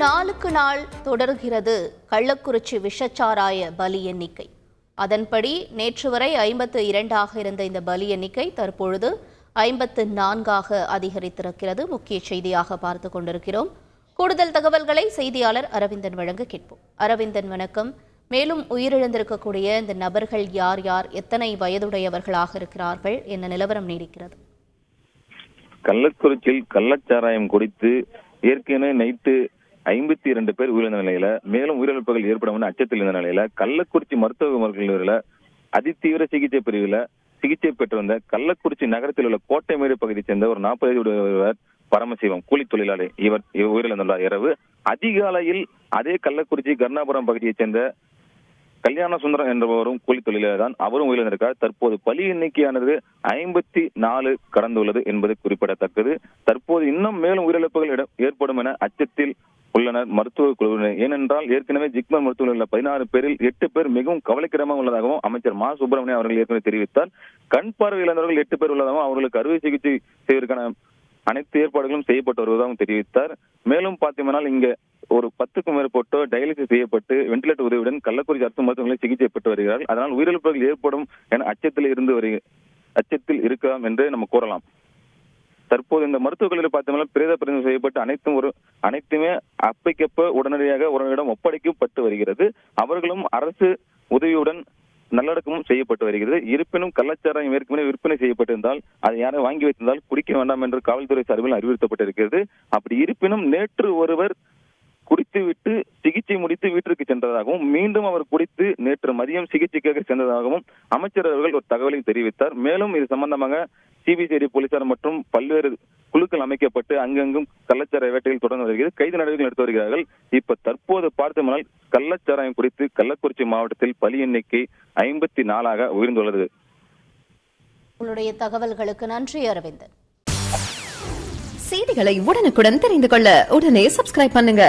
நாளுக்கு நாள் தொடர்கிறது கள்ளக்குறிச்சி விஷச்சாராய பலி எண்ணிக்கை. அதன்படி நேற்று வரை 52 இருந்த இந்த பலி எண்ணிக்கை தற்பொழுது 54 அதிகரித்திருக்கிறது. முக்கிய செய்தியாக பார்த்துக் கொண்டிருக்கிறோம். கூடுதல் தகவல்களை செய்தியாளர் அரவிந்தன் வழங்க கேட்போம். அரவிந்தன், வணக்கம். மேலும் உயிரிழந்திருக்கக்கூடிய இந்த நபர்கள் யார் யார், எத்தனை வயதுடையவர்களாக இருக்கிறார்கள், என்ன நிலவரம் நீடிக்கிறது? கள்ளக்குறிச்சியில் கள்ளச்சாராயம் குடித்து ஏற்கனவே நைட்டு 52 பேர் உயிரிழந்த நிலையில மேலும் உயிரிழப்புகள் ஏற்படும் அச்சத்தில் இருந்த நிலையில கள்ளக்குறிச்சி மருத்துவ மருத்துவ அதிதீவிர சிகிச்சை பிரிவில் சிகிச்சை பெற்று வந்த கள்ளக்குறிச்சி நகரத்தில் உள்ள கோட்டைமேடு பகுதியை சேர்ந்த ஒரு 40 வயதுடையவர் பரமசிவம் கூலி தொழிலாளி. இவர் உயிரிழந்துள்ளார். இரவு அதிகாலையில் அதே கள்ளக்குறிச்சி கர்ணாபுரம் பகுதியைச் சேர்ந்த கல்யாண சுந்தரம் என்பவரும் கூலி தொழிலாளர் தான், அவரும் உயிரிழந்திருக்கார். தற்போது பலி எண்ணிக்கையானது 54 கடந்துள்ளது என்பது குறிப்பிடத்தக்கது. தற்போது இன்னும் மேலும் உயிரிழப்புகள் ஏற்படும் என அச்சத்தில் உள்ளனர் மருத்துவ குழுவினர். ஏனென்றால் ஏற்கனவே ஜிப்மர் மருத்துவமனையில் உள்ள 16 பேரில் 8 பேர் மிகவும் கவலைக்கிடமாக உள்ளதாகவும் அமைச்சர் மா சுப்பிரமணியம் அவர்கள் ஏற்கனவே தெரிவித்தார். கண் பார்வை இழந்தவர்கள் 8 பேர் உள்ளதாகவும் அவர்களுக்கு அறுவை சிகிச்சை செய்வதற்கான அனைத்து ஏற்பாடுகளும் செய்யப்பட்டு வருவதாகவும் தெரிவித்தார். மேலும் பார்த்தீங்கன்னால் இங்க ஒரு 10க்கும் மேற்பட்டோர் டயாலிசிஸ் செய்யப்பட்டு வெண்டிலேட்டர் உதவியுடன் கள்ளக்குறிச்சி அரசு மருத்துவமனையில் சிகிச்சை பெற்று வருகிறார்கள். அதனால் உயிரிழப்புகள் ஏற்படும் என அச்சத்தில் இருக்கலாம் என்று நம்ம கூறலாம். தற்போது இந்த மருத்துவக் கல்லூரி பார்த்தீங்கன்னா பிரேத பரிசோதனை செய்யப்பட்டு அனைத்துமே அப்பைக்கப்ப உடனடியாக உடனிடம் ஒப்படைக்கப்பட்டு வருகிறது. அவர்களும் அரசு உதவியுடன் நல்லடக்கமும் செய்யப்பட்டு வருகிறது. இருப்பினும் கள்ளச்சாராயம் ஏற்கனவே விற்பனை செய்யப்பட்டிருந்தால் அதை யாரும் வாங்கி வைத்திருந்தால் குடிக்க வேண்டாம் என்று காவல்துறை சார்பில் அறிவுறுத்தப்பட்டிருக்கிறது. அப்படி இருப்பினும் நேற்று ஒருவர் குடித்துவிட்டு சிகிச்சை முடித்து வீட்டிற்கு சென்றதாகவும் மீண்டும் அவர் குடித்து நேற்று மதியம் சிகிச்சைக்காக சென்றதாகவும் அமைச்சர் அவர்கள் ஒரு தகவலை தெரிவித்தார். மேலும் இது சம்பந்தமாக சிபிசிஐடி போலீசார் மற்றும் பல்வேறு குழுக்கள் அமைக்கப்பட்டு அங்கெங்கும் கள்ளச்சாராய வேட்டையில் தொடர்ந்து வருகிறது. கைது நடவடிக்கைகள் எடுத்து வருகிறார்கள். இப்ப தற்போது பார்த்தோம்னால் கள்ளச்சாராயம் குடித்து கள்ளக்குறிச்சி மாவட்டத்தில் பலி எண்ணிக்கை 54 உயர்ந்துள்ளது. உங்களுடைய தகவல்களுக்கு நன்றி அரவிந்தன். செய்திகளை உடனுக்குடன் தெரிந்து கொள்ள உடனே சப்ஸ்கிரைப் பண்ணுங்க.